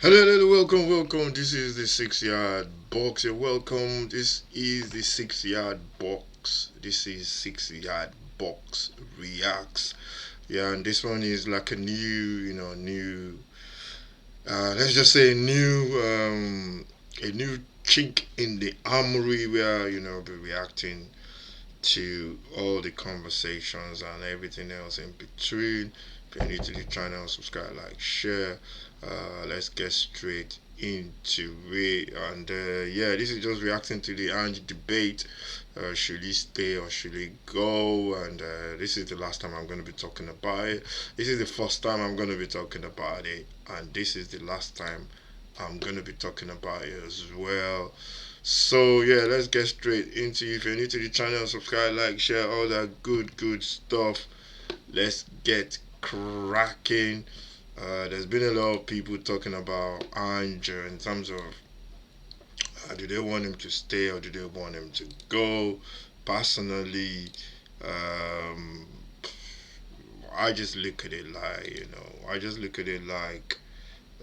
Hello, welcome. This is the 6 yard box. You're welcome. This is the 6 yard box. This is 6 yard box reacts. Yeah, and this one is like a let's just say a new chink in the armory where we'll be reacting to all the conversations and everything else in between. If you're new to the channel, subscribe, like, share. Let's get straight into it. And yeah, this is just reacting to the Ange debate. Should he stay or should he go? And this is the last time I'm going to be talking about it. This is the first time I'm going to be talking about it. And this is the last time I'm going to be talking about it as well. So yeah, let's get straight into it. If you're new to the channel, subscribe, like, share, all that good stuff. Let's get cracking. There's been a lot of people talking about Andrew in terms of do they want him to stay or do they want him to go. Personally, um, I just look at it like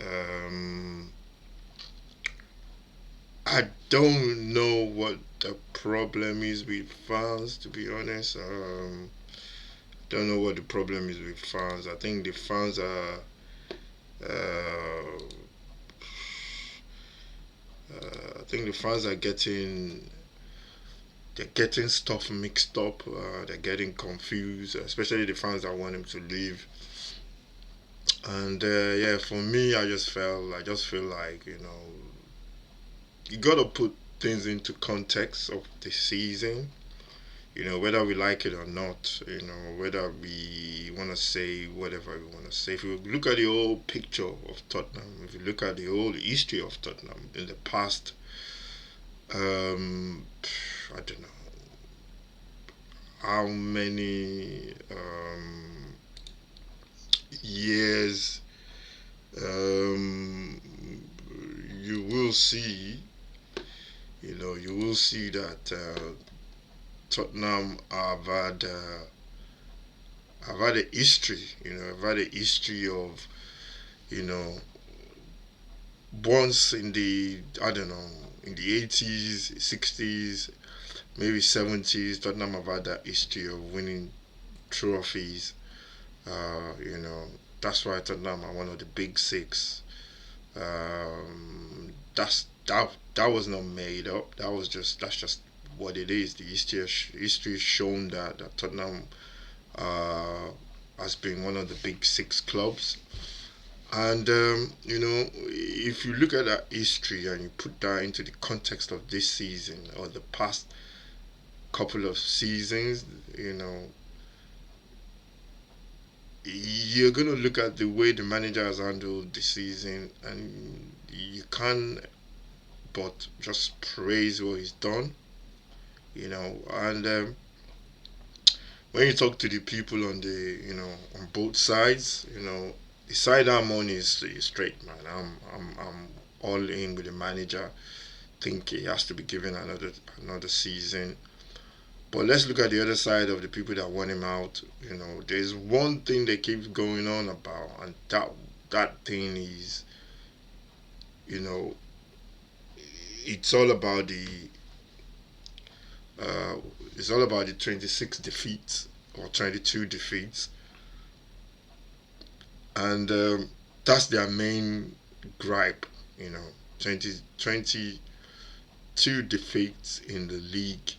um, I don't know what the problem is with fans. To be honest, don't know what the problem is with fans. I think the fans are. Uh, I think the fans are getting stuff mixed up. They're getting confused, especially the fans that want him to leave. And yeah, for me, I just feel like you gotta put things into context of the season. Whether we like it or not. Whether we want to say whatever we want to say. If you look at the whole picture of Tottenham, if you look at the whole history of Tottenham in the past, um, I don't know how many years um, you will see. You will see that Tottenham have had a history. Have had a history of you know once in the I don't know in the 80s, 60s, maybe 70s. Tottenham have had that history of winning trophies. That's why Tottenham are one of the big six. That was not made up. That's just what it is. The history has shown that Tottenham uh, has been one of the big six clubs. And if you look at that history and you put that into the context of this season or the past couple of seasons, you know, you're gonna look at the way the manager has handled the season, and you can't but just praise what he's done. And when you talk to the people on on both sides, the side I'm on is straight, man. I'm all in with the manager. Think he has to be given another season. But let's look at the other side of the people that want him out. There's one thing they keep going on about, and that thing is, you know, it's all about the uh, it's all about the 26 defeats or 22 defeats, and that's their main gripe. 22 defeats in the league,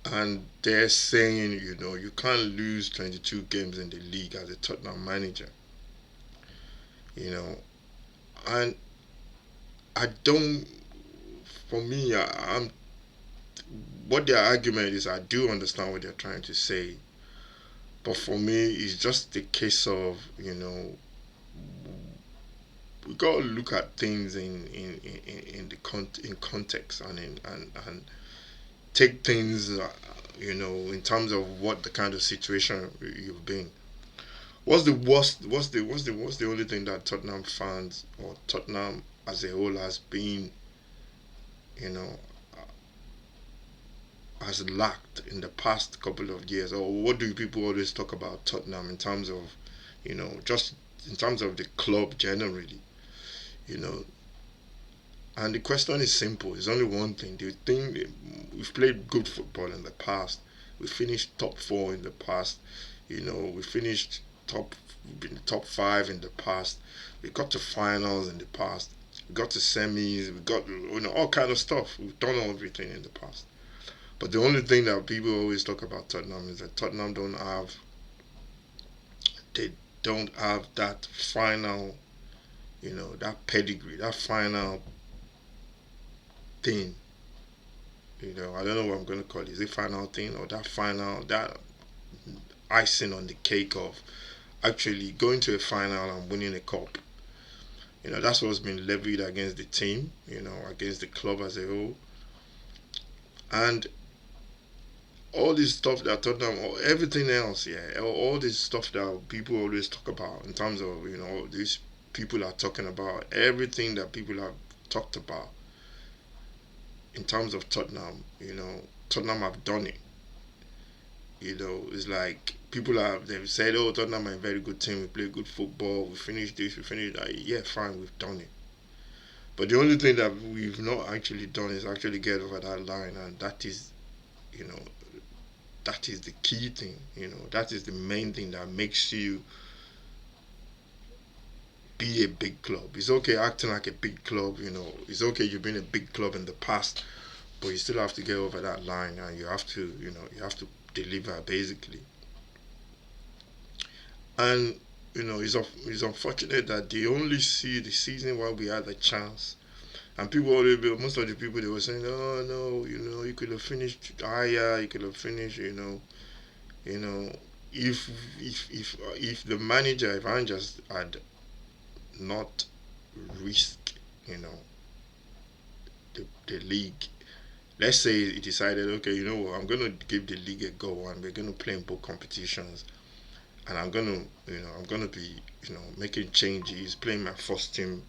and they're saying you can't lose 22 games in the league as a Tottenham manager. You know, and I don't. For me, I'm what their argument is. I do understand what they're trying to say, but for me, it's just the case of we got to look at things in context and and take things in terms of what the kind of situation you've been. What's the worst? What's the only thing that Tottenham fans or Tottenham as a whole has been you know has lacked in the past couple of years? Or what do people always talk about Tottenham in terms of just in terms of the club generally, you know. And the question is simple. It's only one thing. Do you think we've played good football in the past? We finished top four in the past. We finished top five in the past. We got to finals in the past. We got to semis. We got all kind of stuff. We've done everything in the past. But the only thing that people always talk about Tottenham is that Tottenham they don't have that final, that pedigree, that final thing. I don't know what I'm gonna call it. Is it final thing or that icing on the cake of actually going to a final and winning a cup? That's what's been levied against the team, against the club as a whole. And all this stuff that Tottenham, or everything else, yeah, all this stuff that people always talk about in terms of, these people are talking about, everything that people have talked about in terms of Tottenham, Tottenham have done it. It's like they've said, oh, Tottenham are a very good team, we play good football, we finished this, we finished that. Yeah, fine, we've done it. But the only thing that we've not actually done is actually get over that line, and you know, that is the key thing. That is the main thing that makes you be a big club. It's okay acting like a big club. It's okay you've been a big club in the past, but you still have to get over that line, and you have to deliver basically. And it's unfortunate that they only see the season while we had the chance. And most of the people, they were saying, oh no, you could have finished higher, you could have finished, you know, if the manager, if Angers had not risked, the league. Let's say he decided, okay, I'm gonna give the league a go, and we're gonna play in both competitions, and I'm gonna be, making changes, playing my first team,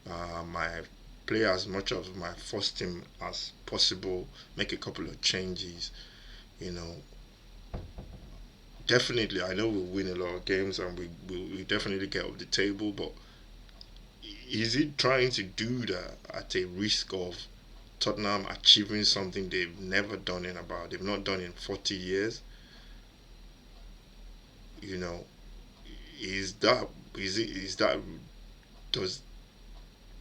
my play as much of my first team as possible, make a couple of changes, you know. Definitely, I know we'll win a lot of games, and we definitely get up the table, but is it trying to do that at a risk of Tottenham achieving something they've never done they've not done in 40 years? You know, is that is it is that does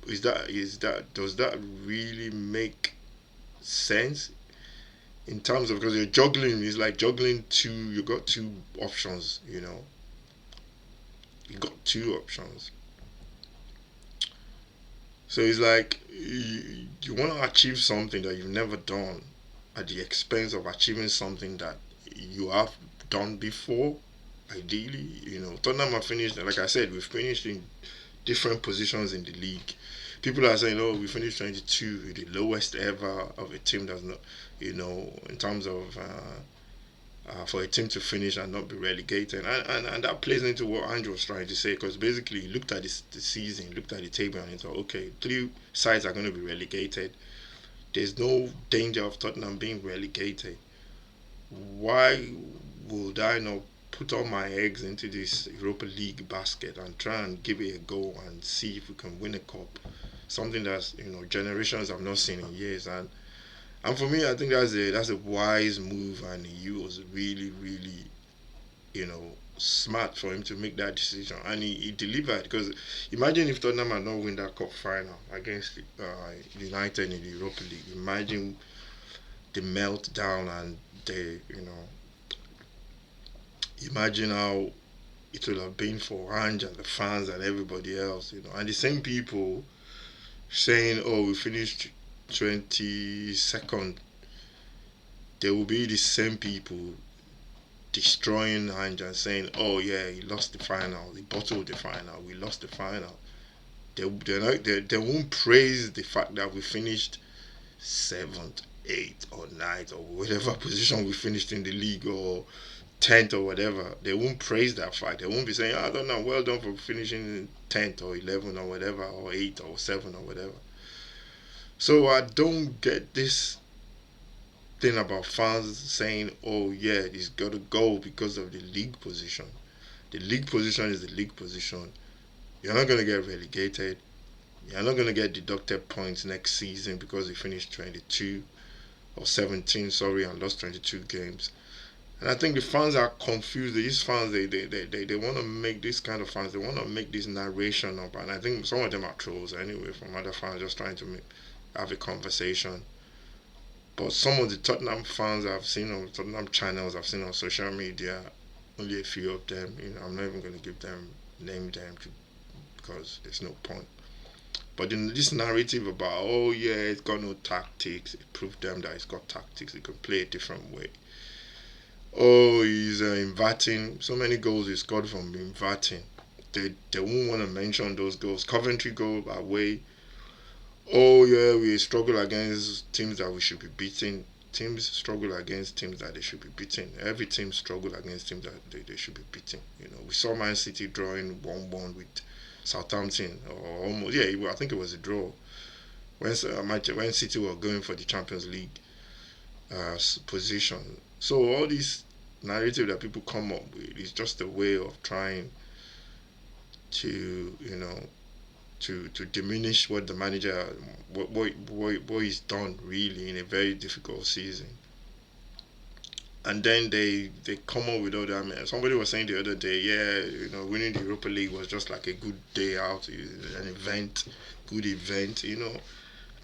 does that really make sense in terms of, because you're juggling, it's like juggling you got two options, you got two options. So it's like you want to achieve something that you've never done at the expense of achieving something that you have done before. Ideally, Tottenham have finished, like I said, we've finished in different positions in the league. People are saying, oh, we finished 22, the lowest ever of a team that's not, in terms of for a team to finish and not be relegated. And that plays into what Andrew was trying to say, because basically he looked at the season, looked at the table, and he thought, okay, three sides are going to be relegated. There's no danger of Tottenham being relegated. Why would I not put all my eggs into this Europa League basket and try and give it a go and see if we can win a cup? Something that's generations have not seen in years. And for me, I think that's a wise move, and he was really, really, smart for him to make that decision, and he delivered. Because imagine if Tottenham had not win that cup final against United in the Europa League. Imagine the meltdown, and imagine how it would have been for Ange and the fans and everybody else, And the same people saying, "Oh, we finished 22nd," there will be the same people destroying Ange and saying, "Oh yeah, he lost the final, he bottled the final, we lost the final." They won't praise the fact that we finished seventh, eighth, or ninth, or whatever position we finished in the league, or 10th or whatever. They won't praise that fact. They won't be saying, "I don't know, well done for finishing 10th or 11th or whatever, or 8th or 7th or whatever." So I don't get this thing about fans saying, "Oh yeah, he's got to go because of the league position." The league position is the league position. You're not going to get relegated. You're not going to get deducted points next season because you finished 22 or 17, sorry, and lost 22 games. And I think the fans are confused. These fans, they want to make this kind of fans, they want to make this narration up. And I think some of them are trolls anyway, from other fans just trying to have a conversation. But some of the Tottenham fans I've seen on Tottenham channels, I've seen on social media, only a few of them, I'm not even going to name them because there's no point. But in this narrative about, oh yeah, it's got no tactics, it proved them that it's got tactics, it can play a different way. Oh, he's inverting. So many goals he scored from inverting. They won't want to mention those goals. Coventry goal away. Oh yeah, we struggle against teams that we should be beating. Teams struggle against teams that they should be beating. Every team struggle against teams that they should be beating. We saw Man City drawing 1-1 with Southampton, or almost. Yeah, I think it was a draw when City were going for the Champions League position. So all these narrative that people come up with is just a way of trying to to diminish what the manager what he's done really in a very difficult season. And then they come up with all that. Man, somebody was saying the other day, yeah, winning the Europa League was just like a good day out, an event, good event. I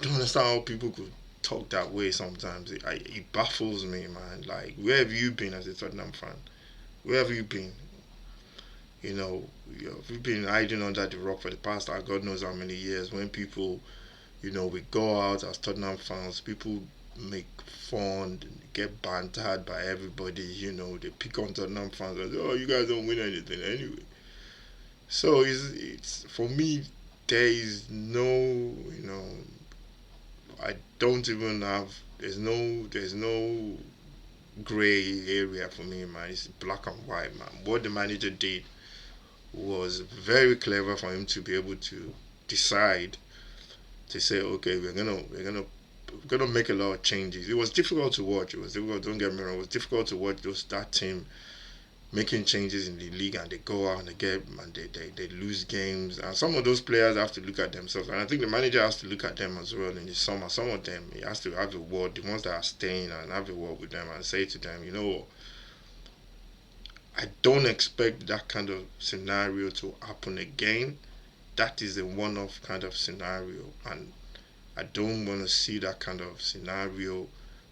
don't understand how people could talk that way sometimes. It baffles me, man. Like, where have you been as a Tottenham fan? Where have you been? We've been hiding under the rock for the past God knows how many years. When people, we go out as Tottenham fans, people make fun, get bantered by everybody. They pick on Tottenham fans and say, "Oh, you guys don't win anything anyway." So it's for me. There is no, I don't even have. There's no gray area for me, man. It's black and white, man. What the manager did was very clever for him to be able to decide to say, okay, we're gonna make a lot of changes. It was difficult to watch. It was difficult. Don't get me wrong. It was difficult to watch that team making changes in the league, and they go out and they lose games. And some of those players have to look at themselves, and I think the manager has to look at them as well in the summer. Some of them he has to have a word. The ones that are staying, and have a word with them and say to them, I don't expect that kind of scenario to happen again. That is a one-off kind of scenario, and I don't want to see that kind of scenario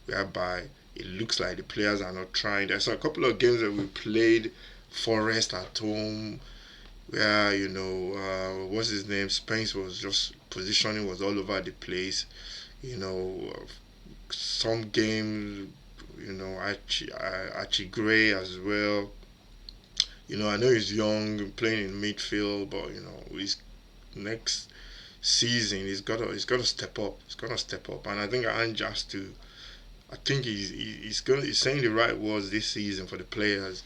whereby it looks like the players are not trying. There's a couple of games that we played, Forest at home, where what's his name, Spence was just positioning was all over the place. Some games, Archie Gray as well. I know he's young, playing in midfield, but his next season he's got to step up. He's got to step up, and I think Ange has to. I think he's saying the right words this season for the players,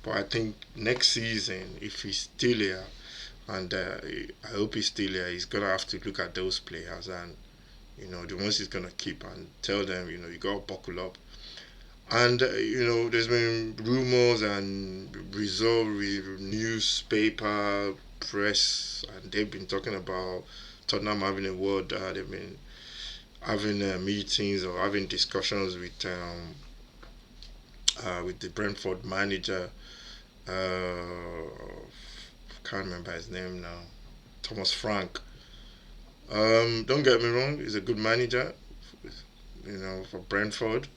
but I think next season if he's still here, and I hope he's still here, he's gonna have to look at those players and the ones he's gonna keep and tell them you gotta buckle up. And there's been rumors and newspaper, press, and they've been talking about Tottenham having a word. They've been having meetings or having discussions with the Brentford manager. Can't remember his name now. Thomas Frank. Don't get me wrong, he's a good manager, for Brentford.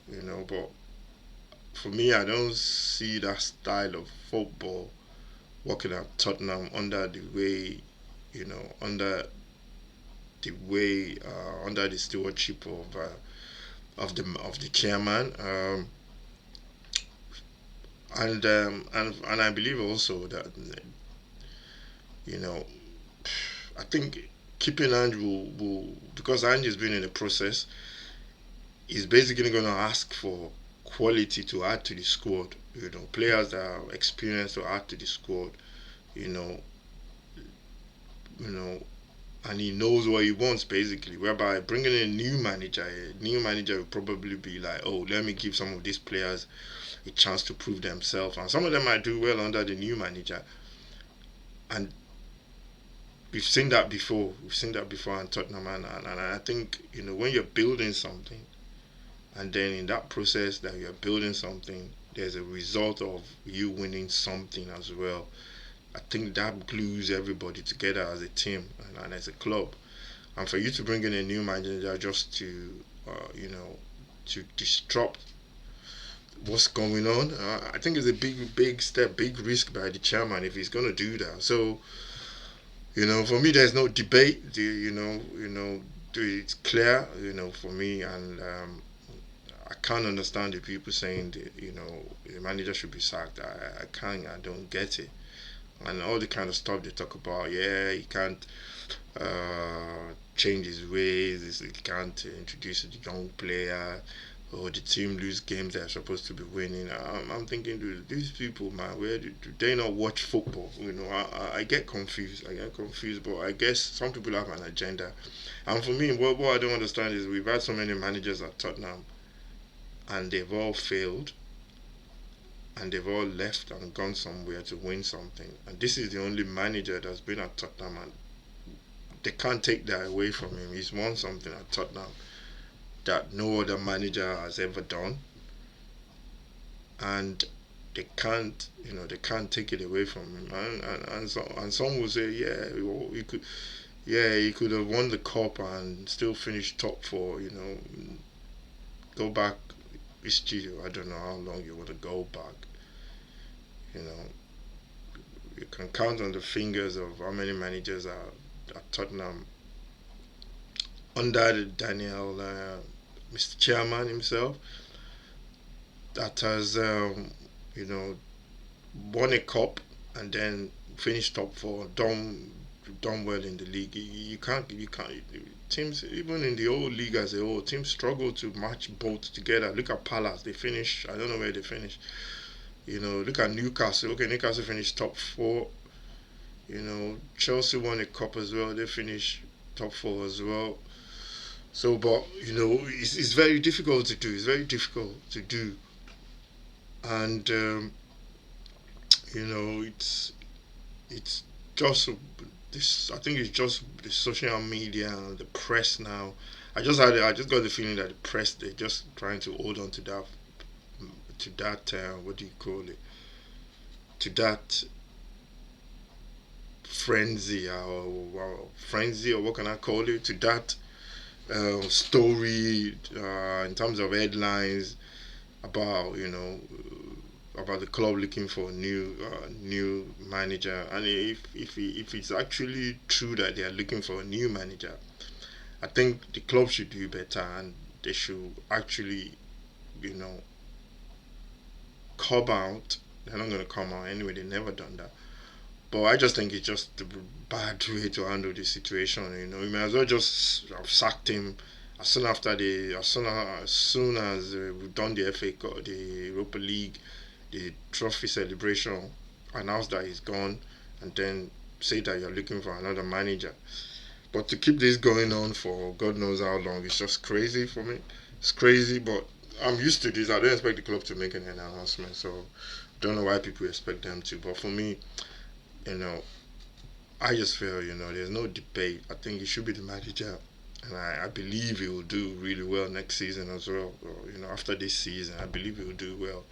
But for me, I don't see that style of football working at Tottenham under the way, under the stewardship of the chairman, and I believe also that you know I think keeping Ange will because Ange has been in the process. He's basically going to ask for quality to add to the squad. Players that are experienced to add to the squad. You know, you know, and he knows what he wants basically. Whereby bringing in a new manager will probably be like, oh, let me give some of these players a chance to prove themselves, and some of them might do well under the new manager. And we've seen that before. We've seen that before in Tottenham, and I think when you're building something, and then in that process that you're building something, there's a result of you winning something as well. I think that glues everybody together as a team and as a club. And for you to bring in a new manager just to, to disrupt what's going on, I think it's a big step, big risk by the chairman if he's going to do that. So, for me, there's no debate. It's clear, for me, and I can't understand the people saying that, the manager should be sacked. I can't. I don't get it. And all the kind of stuff they talk about. Yeah, he can't change his ways. He can't introduce a young player. Or the team lose games they're supposed to be winning. I'm thinking, dude, these people, man, where do they not watch football? I get confused. But I guess some people have an agenda. And for me, what I don't understand is we've had so many managers at Tottenham, and they've all failed, and they've all left and gone somewhere to win something. And this is the only manager that's been at Tottenham, and they can't take that away from him. He's won something at Tottenham that no other manager has ever done, and they can't take it away from him. And some will say, yeah, he could have won the cup and still finished top four. Go back history. I don't know how long you want to go back. You know, you can count on the fingers of how many managers are at Tottenham under the Daniel, Mr. Chairman himself, that has you know won a cup and then finished top four, done well in the league. You can't. Teams even in the old league as a whole, teams struggle to match both together. Look at Palace; they finish. I don't know where they finished. Look at Newcastle. Okay, Newcastle finished top four. Chelsea won a cup as well. They finished top four as well. So, but it's very difficult to do. It's very difficult to do, and it's just this. I think it's just the social media and the press now. I just got the feeling that the press they're just trying to hold on to that what do you call it, to that frenzy, or what can I call it, to that story in terms of headlines about about the club looking for a new manager. And if it's actually true that they are looking for a new manager, I think the club should do better, and they should actually you know come out. They're not going to come out anyway. They've never done that. But I just think it's just a bad way to handle the situation. You may as well just have sacked him as soon as we've done the FA Cup, the Europa League, the trophy celebration, announce that he's gone, and then say that you're looking for another manager. But to keep this going on for God knows how long, it's just crazy for me. It's crazy, but I'm used to this. I don't expect the club to make an announcement, so don't know why people expect them to. But for me, you know, I just feel there's no debate. I think he should be the manager, and I believe he will do really well next season as well. After this season, I believe he will do well.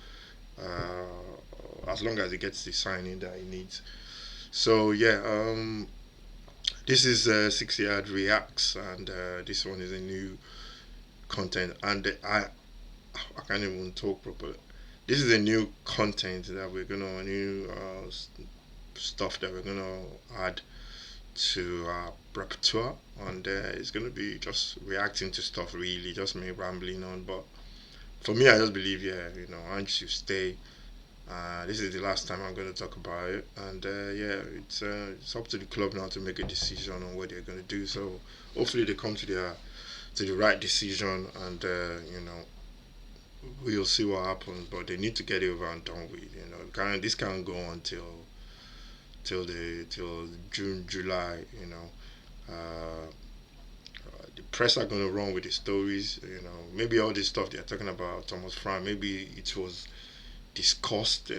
As long as he gets the signing that he needs. So yeah, this is 6 Yard Reacts, and this one is a new content, and I can't even talk properly. This is a new content that we're gonna new stuff that we're gonna add to our repertoire, and it's gonna be just reacting to stuff, really, just me rambling on. But for me, I just believe, yeah, once you stay, this is the last time I'm going to talk about it, and yeah, it's up to the club now to make a decision on what they're going to do. So hopefully they come to the right decision, and we'll see what happens. But they need to get it over and done with. This can't go on till June, July. Uh, the press are going to run with the stories. Maybe all this stuff they're talking about Thomas Frank, maybe it was discussed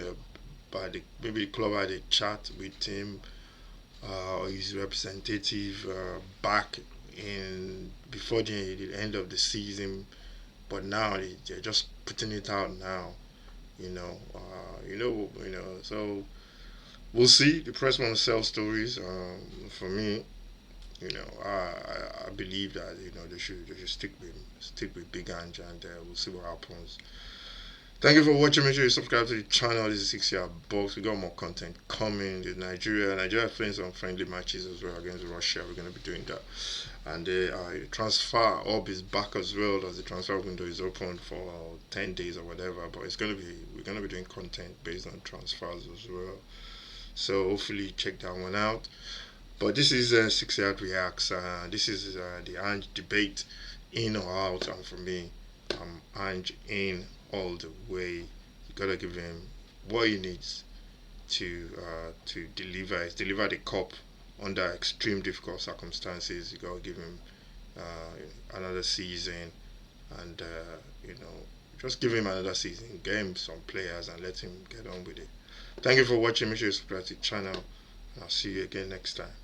by maybe the club had a chat with him his representative back in before the end of the season, but now they're just putting it out now. So we'll see. The press want to sell stories. For me, I believe that they should stick with Big Ange, and we'll see what happens. Thank you for watching. Make sure you subscribe to the channel. This is 6 Yard Box. We got more content coming. Nigeria playing some friendly matches as well against Russia. We're gonna be doing that, and the transfer up is back as well, as the transfer window is open for 10 days or whatever. But we're gonna be doing content based on transfers as well. So hopefully check that one out. But this is 6 Yard Reacts. This is the Ange Debate, in or out. And for me, I'm Ange in all the way. You gotta give him what he needs to deliver the cup under extreme difficult circumstances. You gotta give him another season, and just give him another season. Get him some players and let him get on with it. Thank you for watching. Make sure you subscribe to the channel. I'll see you again next time.